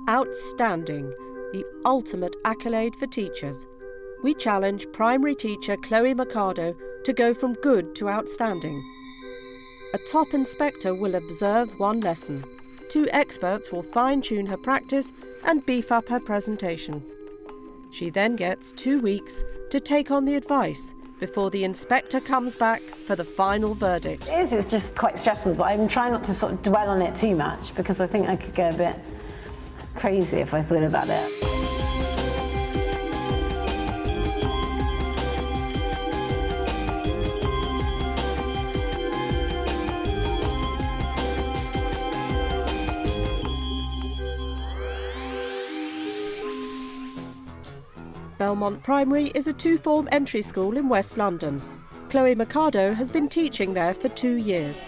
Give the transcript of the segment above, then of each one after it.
Outstanding, the ultimate accolade for teachers. We challenge primary teacher Chloe Mercado to go from good to outstanding. A top inspector will observe one lesson. 2 experts will fine-tune her practice and beef up her presentation. She then gets 2 weeks to take on the advice before the inspector comes back for the final verdict. It's just quite stressful, but I'm trying not to sort of dwell on it too much because I think I could go a bit crazy if I thought about it. Belmont Primary is a 2-form entry school in West London. Chloe Mercado has been teaching there for 2 years.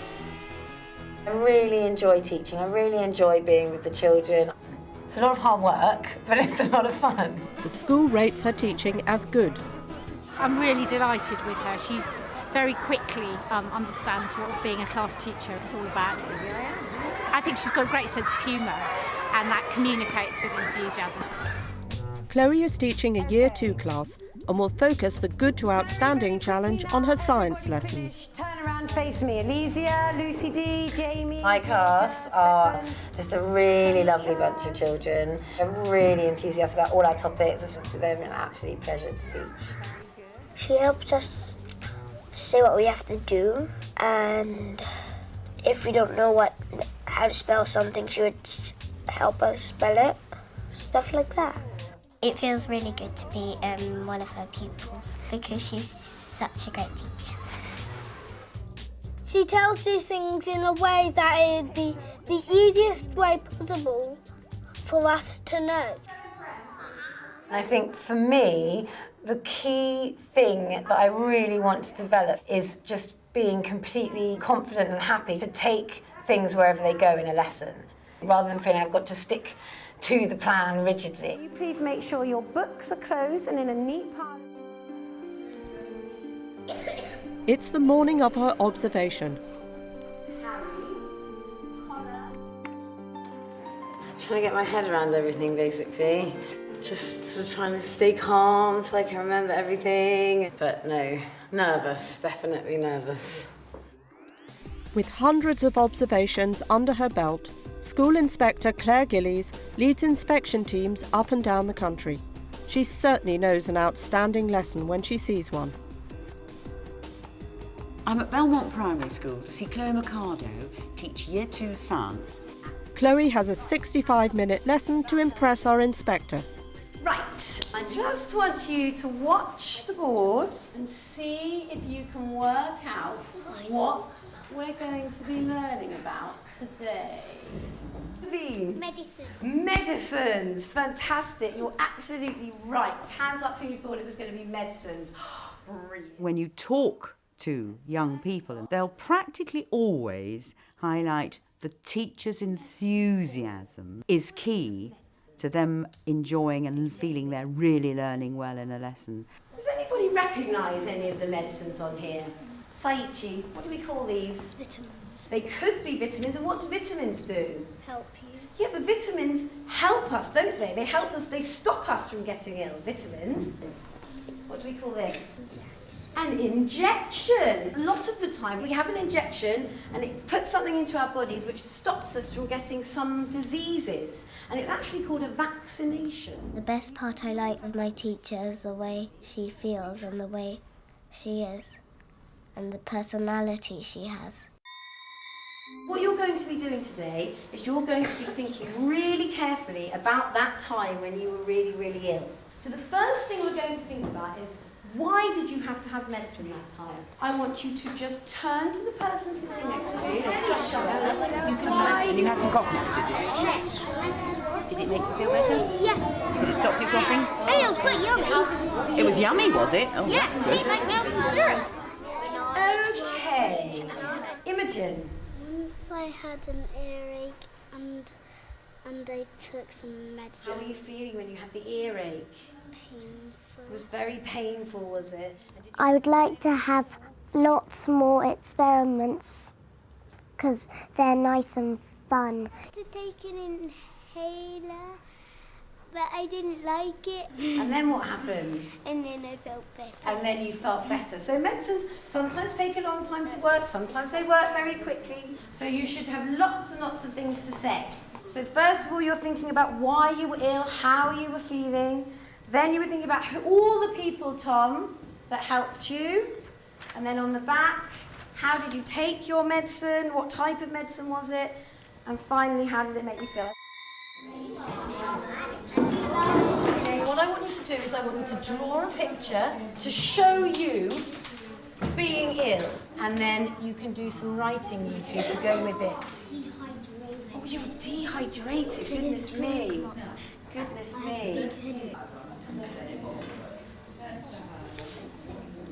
I really enjoy teaching. I really enjoy being with the children. It's a lot of hard work, but it's a lot of fun. The school rates her teaching as good. I'm really delighted with her. She's very quickly understands what being a class teacher is all about. I think she's got a great sense of humour, and that communicates with enthusiasm. Chloe is teaching a Year 2 class and will focus the Good to Outstanding challenge on her science lessons. Turn around, face me. Elysia, Lucy D, Jamie. My class are just a really lovely bunch of children. They're really enthusiastic about all our topics. They're an absolute pleasure to teach. She helps us say what we have to do, and if we don't know how to spell something, she would help us spell it, stuff like that. It feels really good to be one of her pupils because she's such a great teacher. She tells you things in a way that it would be the easiest way possible for us to know. I think for me, the key thing that I really want to develop is just being completely confident and happy to take things wherever they go in a lesson, rather than feeling I've got to stick to the plan rigidly. Will you please make sure your books are closed and in a neat pile? It's the morning of her observation. Trying to get my head around everything, basically. Just sort of trying to stay calm so I can remember everything. But no, nervous, definitely nervous. With hundreds of observations under her belt, School Inspector Claire Gillies leads inspection teams up and down the country. She certainly knows an outstanding lesson when she sees one. I'm at Belmont Primary School to see Chloe Mercado teach Year 2 science. Chloe has a 65-minute lesson to impress our inspector. Right, I just want you to watch the board and see if you can work out what we're going to be learning about today. Medicine. Medicines, fantastic. You're absolutely right. Hands up who thought it was going to be medicines. Brilliant. When you talk to young people, they'll practically always highlight the teacher's enthusiasm is key to them enjoying and feeling they're really learning well in a lesson. Does anybody recognise any of the medicines on here? Saichi, what do we call these? Vitamins. They could be vitamins, and what do vitamins do? Help you. Yeah, but vitamins help us, don't they? They help us, they stop us from getting ill. Vitamins. What do we call this? An injection. A lot of the time we have an injection and it puts something into our bodies which stops us from getting some diseases. And it's actually called a vaccination. The best part I like with my teacher is the way she feels and the way she is and the personality she has. What you're going to be doing today is you're going to be thinking really carefully about that time when you were really, really ill. So the first thing we're going to think about is, why did you have to have medicine that time? I want you to just turn to the person sitting next to you. And you had some cough meds, did you? Yes. Did it make you feel better? Yeah. Did it stop you coughing? Hey, it was quite yummy. It was yummy, was it? Oh, Yeah, that's it good. tastes like maple syrup. Okay. Imogen. Once I had an earache and I took some How medicine. were you feeling when you had the earache? Painful. It was very painful, was it? I would like to have lots more experiments because they're nice and fun. To take an inhaler but I didn't like it. And then what happens? And then I felt better. And then you felt better. So medicines sometimes take a long time to work, sometimes they work very quickly. So you should have lots and lots of things to say. So first of all, you're thinking about why you were ill, how you were feeling. Then you were thinking about all the people, Tom, that helped you. And then on the back, how did you take your medicine? What type of medicine was it? And finally, how did it make you feel? Okay, what I want you to do is I want you to draw a picture to show you being ill. And then you can do some writing, you two, to go with it. Oh, you were dehydrated. Goodness me. Goodness me.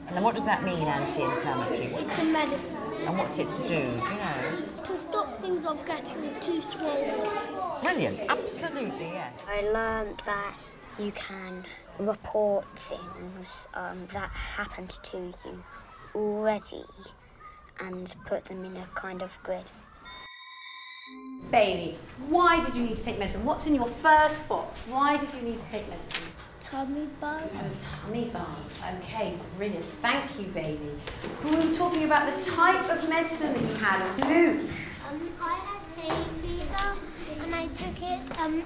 And then what does that mean, anti-inflammatory? It's a medicine. And what's it to do, do you know? To stop things off getting too swollen. Brilliant, absolutely, yes. I learned that you can report things that happened to you already and put them in a kind of grid. Bailey, why did you need to take medicine? What's in your first box? Why did you need to take medicine? Tummy bug. You had a tummy bug. Okay, brilliant. Thank you, Bailey. We were talking about the type of medicine that you had. Luke. I had hay fever and I took it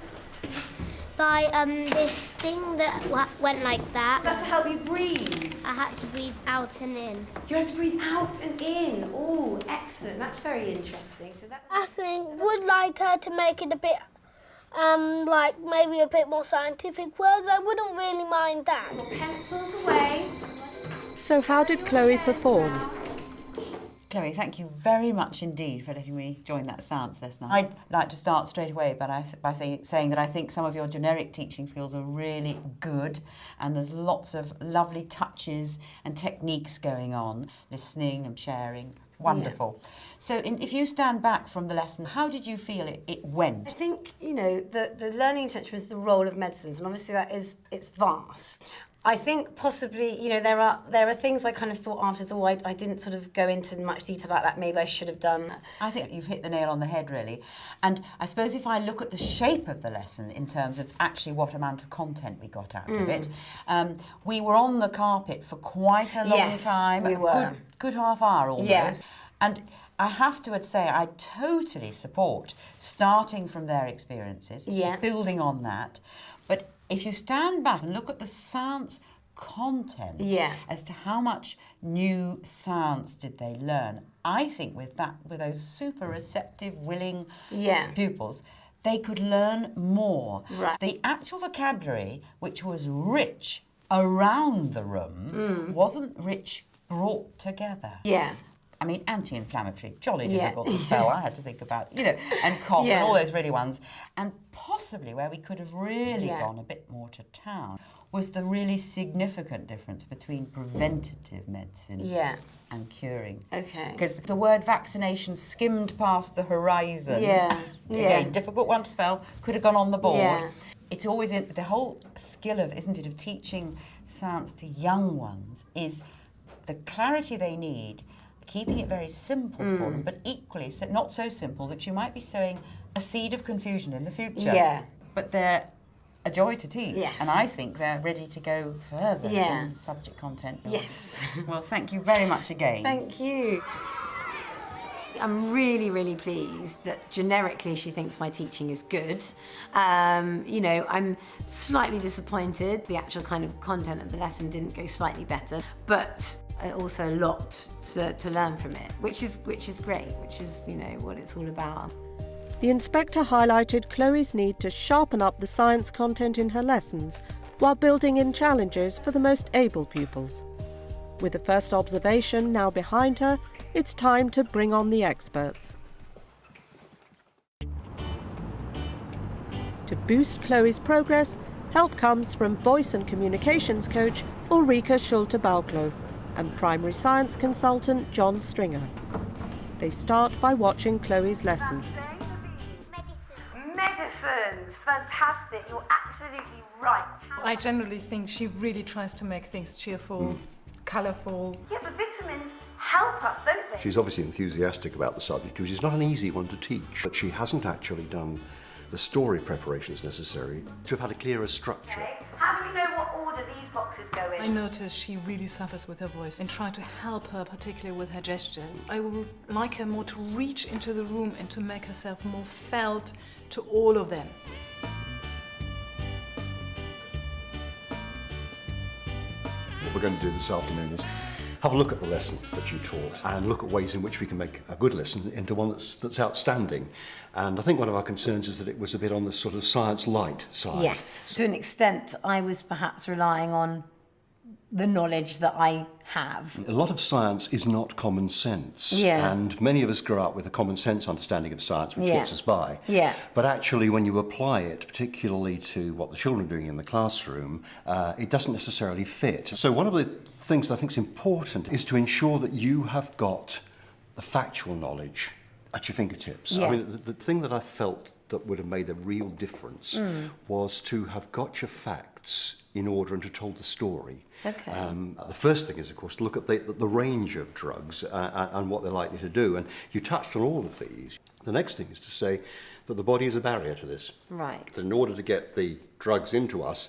by this thing that went like that. Is that to help you breathe? I had to breathe out and in. You had to breathe out and in. Oh, excellent. That's very interesting. So that I think would like her to make it a bit, like maybe a bit more scientific words. I wouldn't really mind that. Pencils away. So how did Chloe perform? Chloe, thank you very much indeed for letting me join that science lesson. I'd like to start straight away by saying that I think some of your generic teaching skills are really good, and there's lots of lovely touches and techniques going on, listening and sharing. Wonderful. Yeah. So if you stand back from the lesson, how did you feel it went? I think, you know, the learning intention was the role of medicines, and obviously it's vast. I think possibly, you know, there are things I kind of thought afterwards, I didn't sort of go into much detail about that, maybe I should have done. I think you've hit the nail on the head, really. And I suppose if I look at the shape of the lesson in terms of actually what amount of content we got out of it, we were on the carpet for quite a long time. We were. Good half hour almost. Yeah. And I have to say, I totally support starting from their experiences, building on that. But if you stand back and look at the science content as to how much new science did they learn, I think with those super receptive, willing pupils, they could learn more. Right. The actual vocabulary, which was rich around the room, wasn't rich brought together. Yeah. I mean, anti-inflammatory, jolly difficult to spell. I had to think about, and cough and all those really ones. And possibly where we could have really gone a bit more to town was the really significant difference between preventative medicine and curing. Okay. Because the word vaccination skimmed past the horizon. Again, difficult one to spell, could have gone on the board. Yeah. It's always the whole skill of, isn't it, of teaching science to young ones is the clarity they need, keeping it very simple for them, but equally not so simple that you might be sowing a seed of confusion in the future. Yeah. But they're a joy to teach, Yes. and I think they're ready to go further in subject content. Yes. Well, thank you very much again. Thank you. I'm really, really pleased that generically she thinks my teaching is good. I'm slightly disappointed the actual kind of content of the lesson didn't go slightly better, but also a lot to learn from it, which is great, which is, what it's all about. The inspector highlighted Chloe's need to sharpen up the science content in her lessons while building in challenges for the most able pupils. With the first observation now behind her, it's time to bring on the experts. To boost Chloe's progress, help comes from voice and communications coach Ulrika Schulte-Bauklo and primary science consultant John Stringer. They start by watching Chloe's lesson. Medicines, fantastic, you're absolutely right. I generally think she really tries to make things cheerful, colourful. Yeah, the vitamins help us, don't they? She's obviously enthusiastic about the subject, which is not an easy one to teach, but she hasn't actually done the story preparations necessary to have had a clearer structure. How do we know what order these boxes go in? I notice she really suffers with her voice, and try to help her, particularly with her gestures. I would like her more to reach into the room and to make herself more felt to all of them. What we're going to do this afternoon is have a look at the lesson that you taught and look at ways in which we can make a good lesson into one that's outstanding. And I think one of our concerns is that it was a bit on the sort of science light side. Yes, to an extent, I was perhaps relying on the knowledge that I have. A lot of science is not common sense. Yeah. And many of us grow up with a common sense understanding of science, which Yeah. gets us by. Yeah. But actually, when you apply it, particularly to what the children are doing in the classroom, it doesn't necessarily fit. So one of the things that I think is important is to ensure that you have got the factual knowledge at your fingertips. Yeah. I mean, the thing that I felt that would have made a real difference was to have got your facts in order and to told the story. Okay. The first thing is, of course, to look at the range of drugs and what they're likely to do. And you touched on all of these. The next thing is to say that the body is a barrier to this. Right. That in order to get the drugs into us,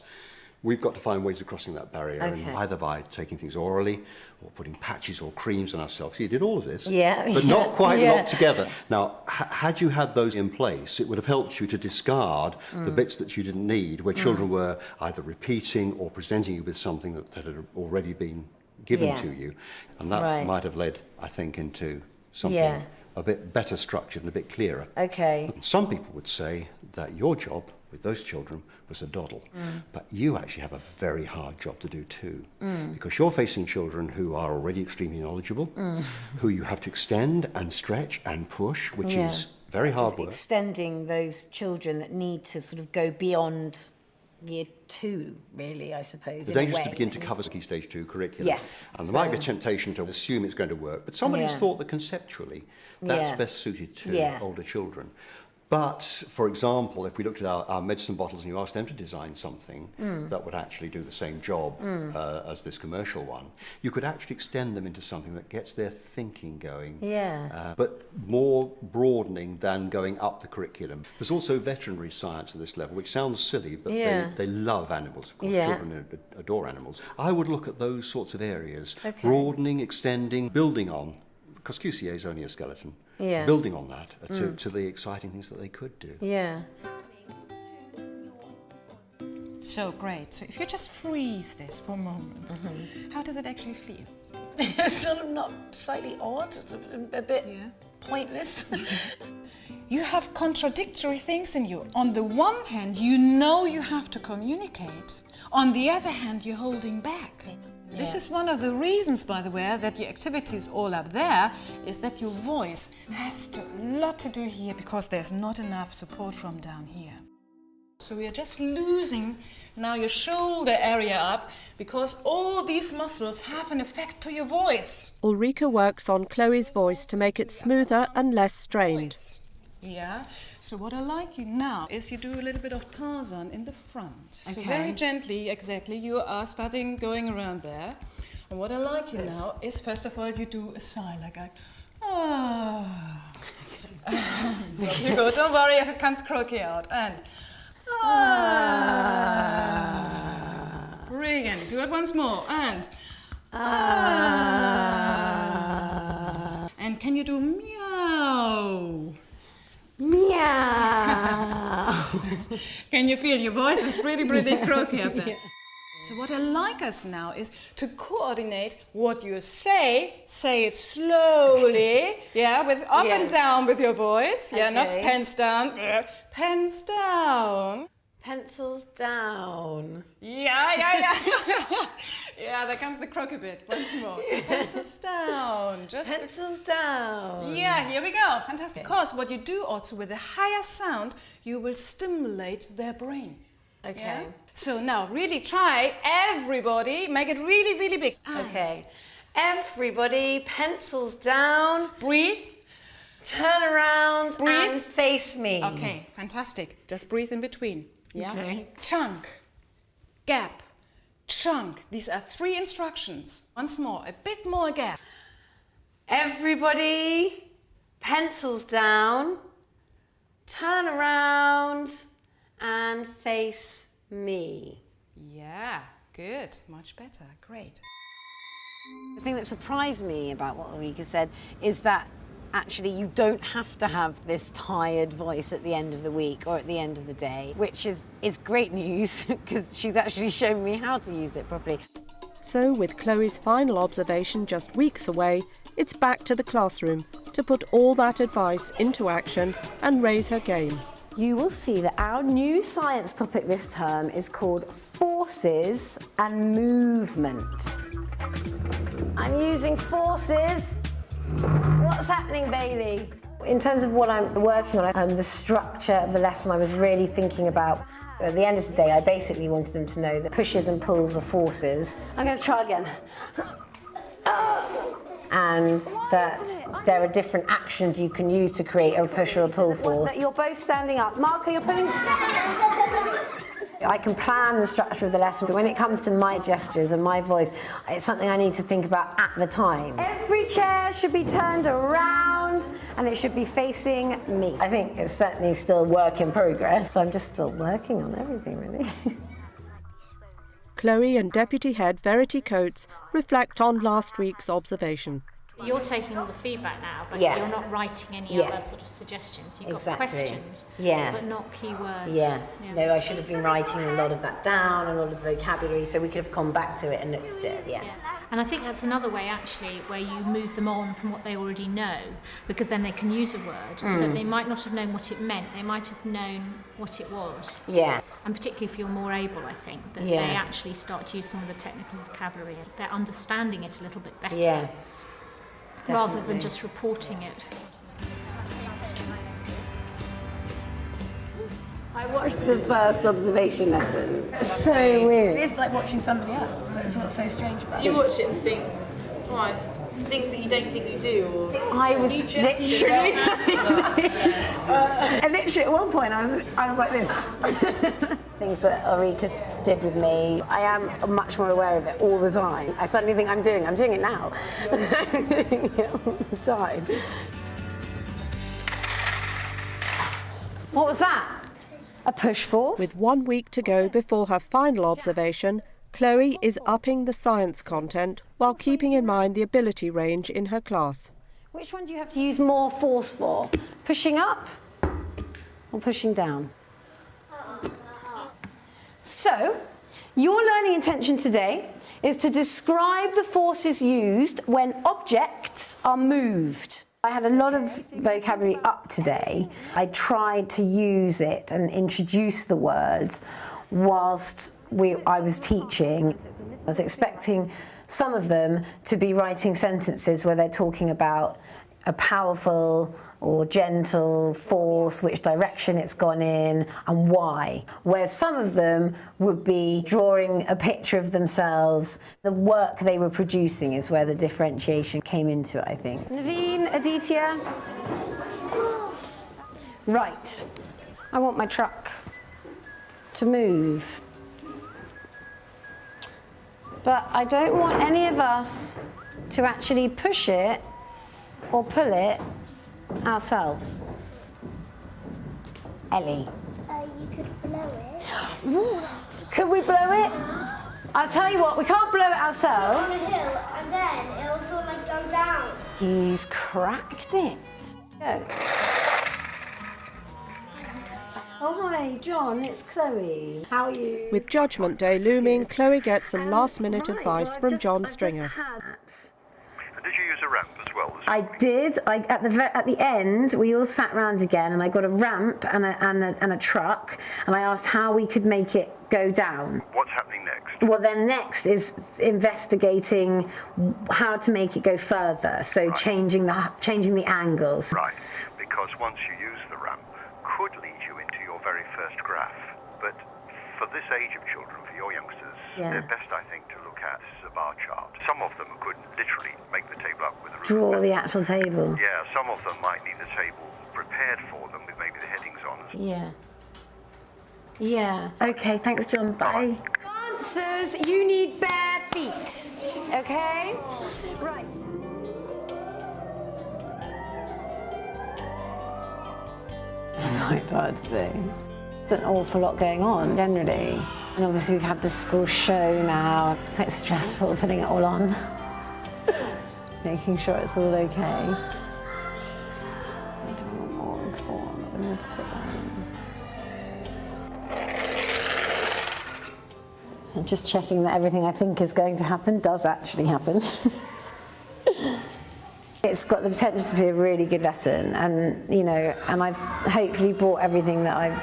we've got to find ways of crossing that barrier, Okay. and either by taking things orally or putting patches or creams on ourselves. You did all of this, Yeah, but yeah, not quite yeah. locked together. Now, had you had those in place, it would have helped you to discard the bits that you didn't need, where children were either repeating or presenting you with something that had already been given Yeah. to you. And that Right. might have led, I think, into something Yeah. a bit better structured and a bit clearer. Okay. Some people would say that your job with those children was a doddle, but you actually have a very hard job to do too, because you're facing children who are already extremely knowledgeable, who you have to extend and stretch and push, which Yeah. is very hard work. Extending those children that need to sort of go beyond year 2, really, I suppose. The in a danger is way. to begin to cover Key Stage 2 curriculum. Yes, And there might be a so- temptation to assume it's going to work, but somebody's Yeah. thought that conceptually that's Yeah. best suited to Yeah. older children. But, for example, if we looked at our medicine bottles and you asked them to design something that would actually do the same job as this commercial one, you could actually extend them into something that gets their thinking going. Yeah. But more broadening than going up the curriculum. There's also veterinary science at this level, which sounds silly, but Yeah. they love animals. Of course, Yeah. children adore animals. I would look at those sorts of areas, Okay. broadening, extending, building on, because QCA is only a skeleton, Yeah. building on that to the exciting things that they could do. Yeah. So great. So if you just freeze this for a moment, how does it actually feel? Sort of not slightly odd, a bit pointless. You have contradictory things in you. On the one hand, you know you have to communicate. On the other hand, you're holding back. This is one of the reasons, by the way, that your activities all up there is that your voice has a lot to do here because there's not enough support from down here. So we are just losing now your shoulder area up because all these muscles have an effect to your voice. Ulrika works on Chloe's voice to make it smoother and less strained. Yeah, so what I like you now is you do a little bit of Tarzan in the front. So Okay. very gently, exactly, you are starting going around there. And what I like you now is, first of all, you do a sigh like a, ah. And up you go, don't worry if it comes croaky out. And, ah. Brilliant, do it once more. And, ah. And can you do meow? Meow. Can you feel your voice is pretty croaky up there? So what I like us now is to coordinate what you say it slowly, with up and down with your voice, not Okay. pens down, pens down. Pencils down. Yeah. Yeah, there comes the croaky bit, once more. Pencils down, just to- Pencils down. Yeah, here we go. Fantastic. Because what you do also with a higher sound, you will stimulate their brain. Okay. So now really try, everybody, make it really, really big. Okay. Everybody, pencils down. Breathe. Turn around Breathe. and face me. Okay, fantastic. Just breathe in between. Yeah. Okay. Chunk, gap, chunk. These are 3 instructions. Once more, a bit more gap. Everybody, pencils down. turn around and face me. Yeah, good. Much better. Great. The thing that surprised me about what Ulrika said is that actually you don't have to have this tired voice at the end of the week or at the end of the day, which is great news because she's actually shown me how to use it properly. So, with Chloe's final observation just weeks away, it's back to the classroom to put all that advice into action and raise her game. You will see that our new science topic this term is called forces and movement. I'm using forces. What's happening, Bailey? In terms of what I'm working on, the structure of the lesson, I was really thinking about. At the end of the day, I basically wanted them to know that pushes and pulls are forces. I'm going to try again. And that there are different actions you can use to create a push or a pull force. You're both standing up. Marco, you're pulling. I can plan the structure of the lesson. So when it comes to my gestures and my voice, it's something I need to think about at the time. Every chair should be turned around and it should be facing me. I think it's certainly still a work in progress. So I'm just still working on everything, really. Chloe and Deputy Head Verity Coates reflect on last week's observation. You're taking all the feedback now, but Yeah. you're not writing any other sort of suggestions. You've got questions, but not keywords. Yeah. No, I should have been writing a lot of that down and all of the vocabulary, so we could have come back to it and looked at it. Yeah. And I think that's another way, actually, where you move them on from what they already know, because then they can use a word that they might not have known what it meant. They might have known what it was. Yeah. And particularly if you're more able, I think, that they actually start to use some of the technical vocabulary. They're understanding it a little bit better. Yeah. Rather than just reporting it. I watched the first observation lesson. It's so weird. It's like watching somebody else. That's what's so strange about it. Do you watch it and think, right, things that you don't think you do? Or I was literally, literally at one point I was like this. Things that Ulrika did with me, I am much more aware of it all the time. I suddenly think I'm doing it now. I'm doing it all the time. What was that? A push force? With 1 week to go before her final observation, Chloe is upping the science content while keeping in mind the ability range in her class. Which one do you have to use more force for? Pushing up or pushing down? So, your learning intention today is to describe the forces used when objects are moved. I had a lot of vocabulary up today. I tried to use it and introduce the words whilst I was teaching. I was expecting some of them to be writing sentences where they're talking about a powerful or gentle force, which direction it's gone in, and why. Where some of them would be drawing a picture of themselves. The work they were producing is where the differentiation came into it, I think. Naveen, Aditya. Right. I want my truck to move. But I don't want any of us to actually push it or pull it ourselves. Ellie. You could blow it. Could we blow it? I'll tell you what, we can't blow it ourselves. On a hill, and then it'll sort of like go down. He's cracked it. Go. Oh, hi, John, it's Chloe. How are you? With Judgment Day looming, Chloe gets some last-minute advice from John Stringer. Did you use a ramp as well? I did. At the end, we all sat round again, and I got a ramp and a truck, and I asked how we could make it go down. What's happening next? Well, then next is investigating how to make it go further. So changing the angles. Right, because once you use the ramp, could lead you into your very first graph. But for this age of children, for your youngsters, they're best, I think, to look at a bar chart. Some of them could literally make the table up with a Draw the actual table. Yeah, some of them might need the table prepared for them with maybe the headings on. Yeah. Yeah. Okay, thanks, John. Bye. Dancers, you need bare feet. Okay? Right. quite tired today. It's an awful lot going on generally. And obviously we've had the school show now. Quite stressful putting it all on. Making sure it's all okay. I'm just checking that everything I think is going to happen does actually happen. It's got the potential to be a really good lesson, and and I've hopefully brought everything that I've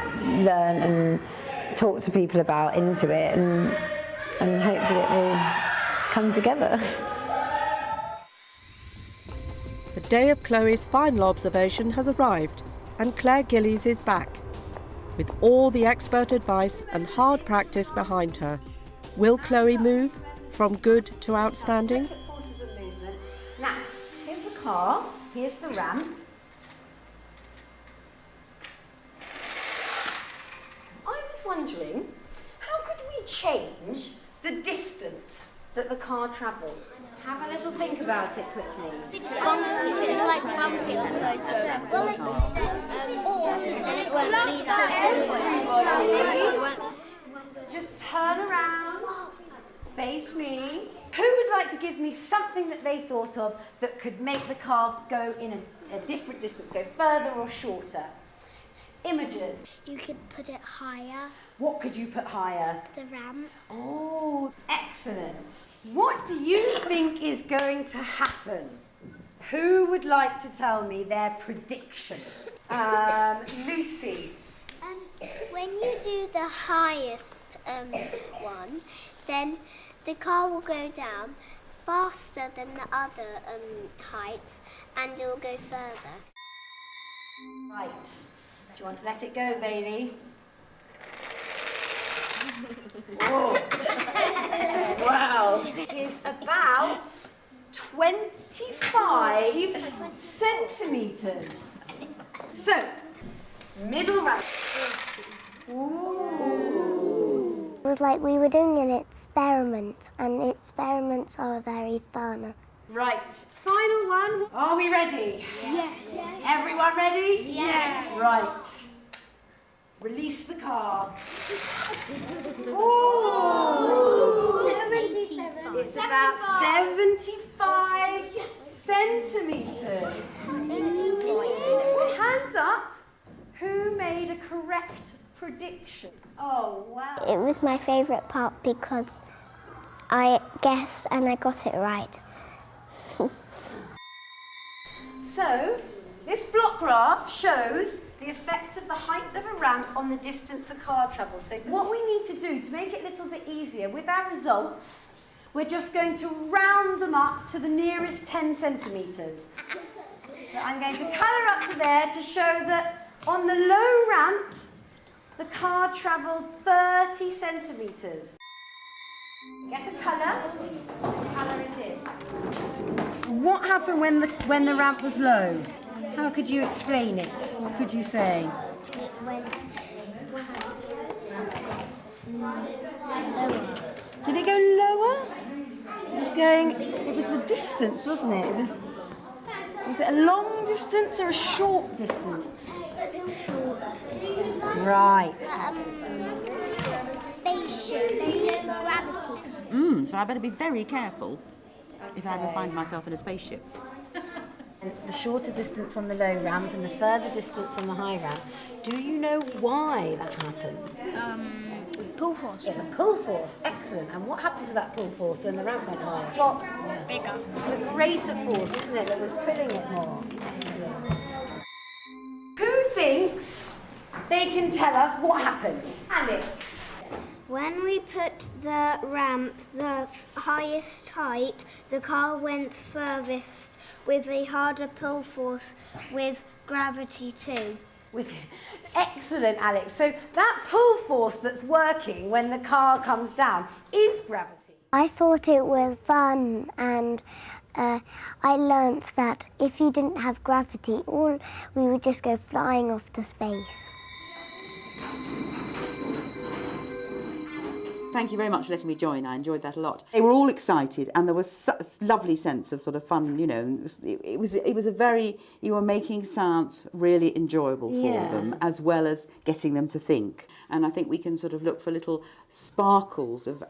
learned and talked to people about into it, and hopefully it will come together. The day of Chloe's final observation has arrived, and Claire Gillies is back. With all the expert advice and hard practice behind her, will Chloe move from good to outstanding? Forces of movement. Now, here's the car, here's the ramp. I was wondering, how could we change the distance that the car travels? Have a little think about it quickly. It's like bumpy on those Just turn around, face me. Who would like to give me something that they thought of that could make the car go in a different distance, go further or shorter? Imogen. You could put it higher. What could you put higher? The ramp. Oh, excellent. What do you think is going to happen? Who would like to tell me their prediction? Lucy. When you do the highest one, then the car will go down faster than the other heights, and it will go further. Right. Do you want to let it go, Bailey? Whoa. Wow. It is about 25 centimetres. So, middle ramp. Ooh. It was like we were doing an experiment, and experiments are very fun. Right, final one. Are we ready? Yes. Everyone ready? Yes. Right. Release the car. Ooh. 77. It's about 75 centimetres. Hands up. Who made a correct prediction? Oh, wow. It was my favourite part because I guessed and I got it right. So, this block graph shows the effect of the height of a ramp on the distance a car travels. So what we need to do to make it a little bit easier with our results, we're just going to round them up to the nearest 10 centimetres. But I'm going to colour up to there to show that on the low ramp, the car travelled 30 centimetres. Get a colour, colour it in. What happened when the ramp was low? How could you explain it? What could you say? It went lower. Did it go lower? It was the distance, wasn't it? Was it a long distance or a short distance? Short distance. Right. Spaceship, there's no gravity. So I better be very careful if I ever find myself in a spaceship. The shorter distance on the low ramp and the further distance on the high ramp. Do you know why that happened? Pull force. It's a pull force. Excellent. And what happened to that pull force when the ramp went higher? It got Bigger. It's a greater force, isn't it, that was pulling it more. Who thinks they can tell us what happened? Alex. When we put the ramp the highest height, the car went furthest with a harder pull force with gravity too. Excellent, Alex. So that pull force that's working when the car comes down is gravity. I thought it was fun, and I learnt that if you didn't have gravity, we would just go flying off to space. Thank you very much for letting me join. I enjoyed that a lot. They were all excited, and there was such a lovely sense of sort of fun. You know, it was a very, you were making science really enjoyable for them, as well as getting them to think. And I think we can sort of look for little sparkles of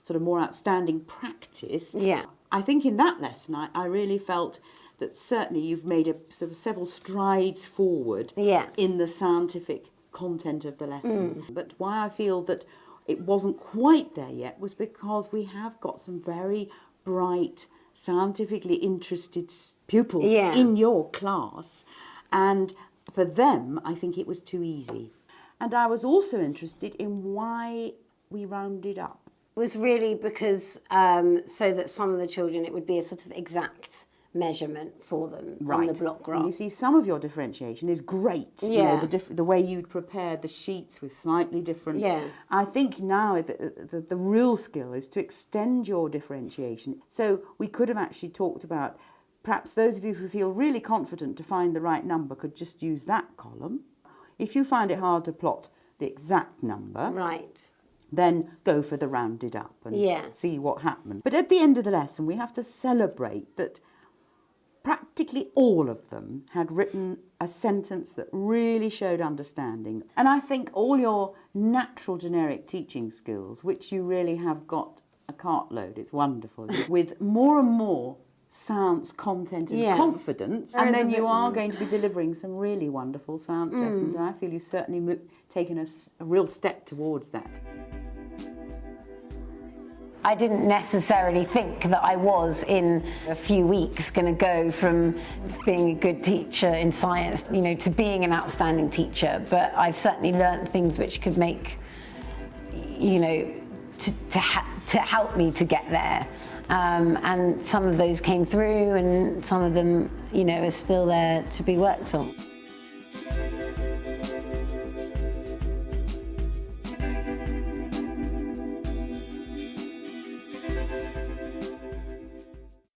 sort of more outstanding practice. Yeah. I think in that lesson, I really felt that certainly you've made a sort of several strides forward in the scientific content of the lesson. But why I feel that it wasn't quite there yet was because we have got some very bright, scientifically interested pupils in your class, and for them I think it was too easy. And I was also interested in why we rounded up. It was really because so that some of the children, it would be a sort of exact measurement for them on the block graph. And you see, some of your differentiation is great. You know, the way you'd prepared the sheets was slightly different. I think now the real skill is to extend your differentiation. So we could have actually talked about, perhaps those of you who feel really confident to find the right number could just use that column. If you find it hard to plot the exact number, then go for the rounded up and see what happened. But at the end of the lesson, we have to celebrate that practically all of them had written a sentence that really showed understanding. And I think all your natural generic teaching skills, which you really have got a cartload, it's wonderful, with more and more science content and confidence, and then you are going to be delivering some really wonderful science lessons, and I feel you've certainly taken a real step towards that. I didn't necessarily think that I was in a few weeks going to go from being a good teacher in science, you know, to being an outstanding teacher, but I've certainly learned things which could make, you know, to help me to get there. And some of those came through, and some of them, you know, are still there to be worked on.